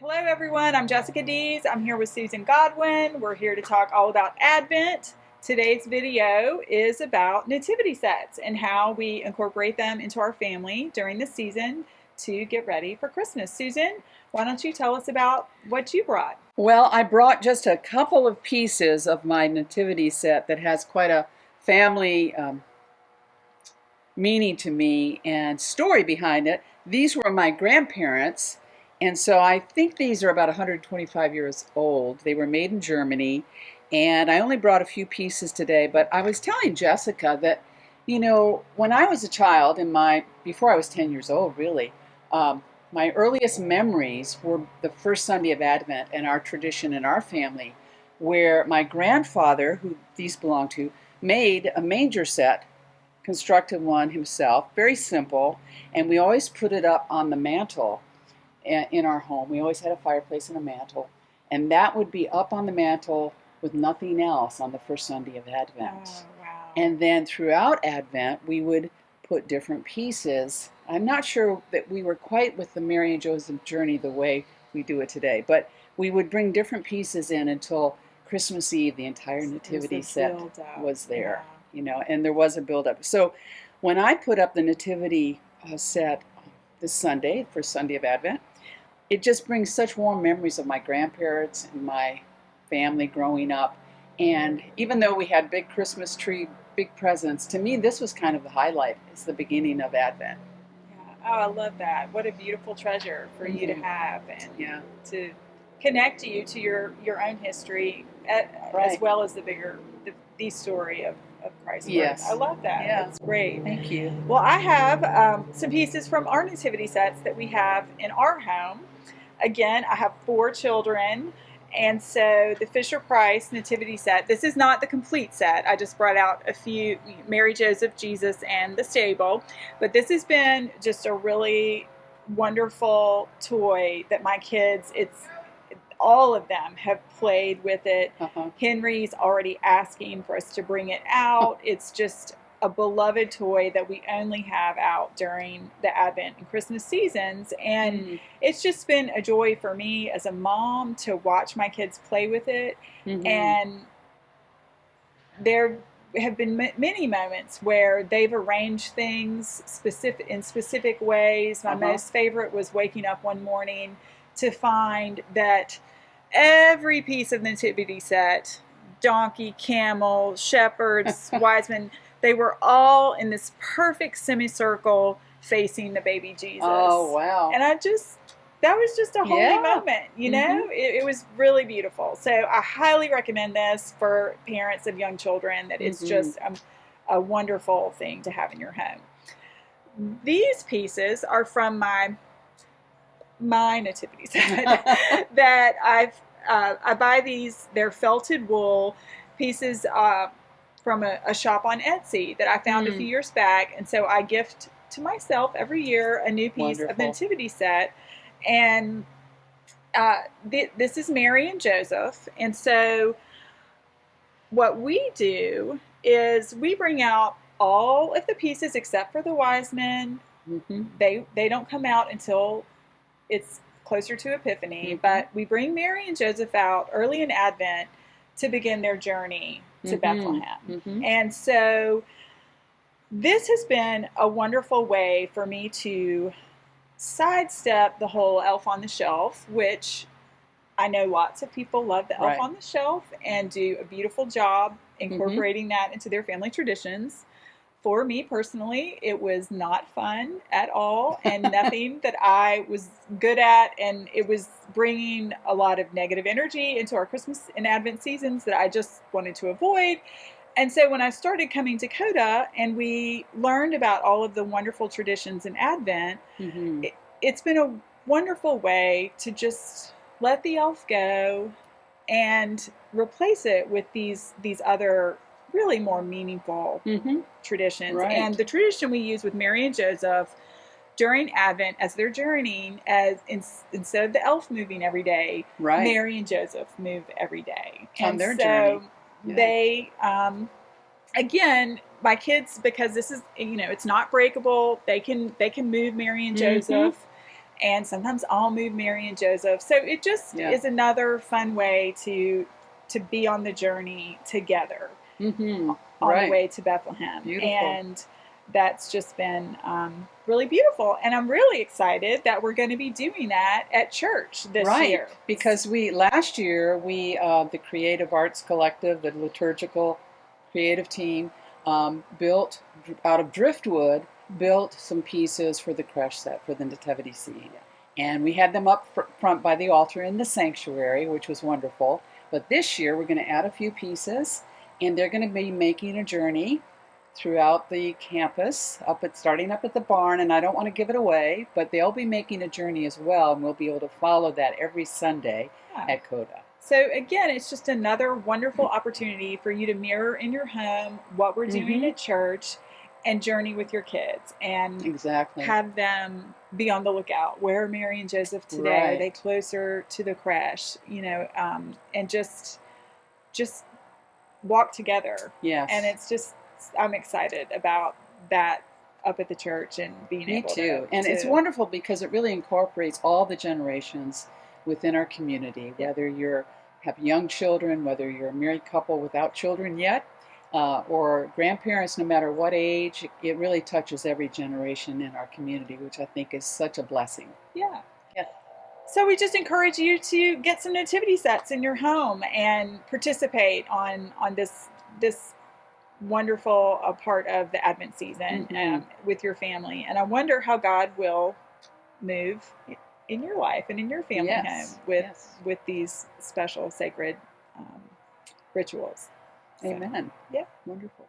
Hello everyone, I'm Jessica Deese. I'm here with Susan Godwin. We're here to talk all about Advent. Today's video is about nativity sets and how we incorporate them into our family during the season to get ready for Christmas. Susan, why don't you tell us about what you brought? Well, I brought just a couple of pieces of my nativity set that has quite a family meaning to me and story behind it. These were my grandparents, and so I think these are about 125 years old. They were made in Germany, and I only brought a few pieces today, but I was telling Jessica that, when I was a child, before I was 10 years old, really, my earliest memories were the first Sunday of Advent and our tradition in our family, where my grandfather, who these belong to, made a manger set, constructed one himself, very simple, and we always put it up on the mantle in our home. We always had a fireplace and a mantle, and that would be up on the mantle with nothing else on the first Sunday of Advent. Oh, wow. And then throughout Advent, we would put different pieces. I'm not sure that we were quite with the Mary and Joseph journey the way we do it today, but we would bring different pieces in until Christmas Eve. The entire nativity set was there. Yeah. And there was a build-up. So when I put up the nativity set this Sunday, first Sunday of Advent, it just brings such warm memories of my grandparents and my family growing up. And even though we had big Christmas tree, big presents, to me this was kind of the highlight. It's the beginning of Advent. Yeah. Oh, I love that. What a beautiful treasure for you to have and Yeah. to connect you to your own history as Right. well as the story of Christ's birth. Yes. I love that. Yeah. That's great. Thank you. Well, I have some pieces from our nativity sets that we have in our home. Again, I have 4 children, and so the FisherPrice nativity set, this is not the complete set. I just brought out a few, Mary, Joseph, Jesus, and the stable, but this has been just a really wonderful toy that my kids, all of them have played with it. Henry's already asking for us to bring it out. It's just a beloved toy that we only have out during the Advent and Christmas seasons. And it's just been a joy for me as a mom to watch my kids play with it. And there have been many moments where they've arranged things in specific ways. My most favorite was waking up one morning to find that every piece of the nativity set, donkey, camel, shepherds, wise men, they were all in this perfect semicircle facing the baby Jesus. Oh, wow. And that was just a holy moment, It was really beautiful. So I highly recommend this for parents of young children. That it's just a wonderful thing to have in your home. These pieces are from my nativity set that I buy these. They're felted wool pieces from a shop on Etsy that I found a few years back, and so I gift to myself every year a new piece of the nativity set. And this is Mary and Joseph, and so what we do is we bring out all of the pieces except for the wise men. They don't come out until it's closer to Epiphany, but we bring Mary and Joseph out early in Advent to begin their journey to Bethlehem. And so this has been a wonderful way for me to sidestep the whole elf on the shelf, which I know lots of people love the elf on the shelf and do a beautiful job incorporating that into their family traditions. For me personally, it was not fun at all and nothing that I was good at, and it was bringing a lot of negative energy into our Christmas and Advent seasons that I just wanted to avoid. And so when I started coming to CODA and we learned about all of the wonderful traditions in Advent, it's been a wonderful way to just let the elf go and replace it with these other really more meaningful traditions. And the tradition we use with Mary and Joseph during Advent as they're journeying, instead of the elf moving every day, Mary and Joseph move every day. On their journey. They, again, my kids, because this is, it's not breakable, they can move Mary and Joseph and sometimes I'll move Mary and Joseph. So it just is another fun way to be on the journey together on the way to Bethlehem. Beautiful. And that's just been really beautiful. And I'm really excited that we're going to be doing that at church this year. Because last year, the Creative Arts Collective, the liturgical creative team, built out of driftwood, built some pieces for the creche set, for the nativity scene. And we had them up front by the altar in the sanctuary, which was wonderful. But this year, we're going to add a few pieces, and they're going to be making a journey throughout the campus, starting up at the barn, and I don't want to give it away, but they'll be making a journey as well, and we'll be able to follow that every Sunday at Coda. So again, it's just another wonderful opportunity for you to mirror in your home what we're doing at church and journey with your kids and have them be on the lookout. Where are Mary and Joseph today? Are they closer to the creche? And just walk together. Yes. And it's just, I'm excited about that up at the church and being able to. Me too. And it's wonderful because it really incorporates all the generations within our community, whether you have young children, whether you're a married couple without children yet, or grandparents, no matter what age. It really touches every generation in our community, which I think is such a blessing. Yeah. So we just encourage you to get some nativity sets in your home and participate on this wonderful part of the Advent season with your family. And I wonder how God will move in your life and in your family home with these special sacred rituals. Amen. Yeah. Wonderful.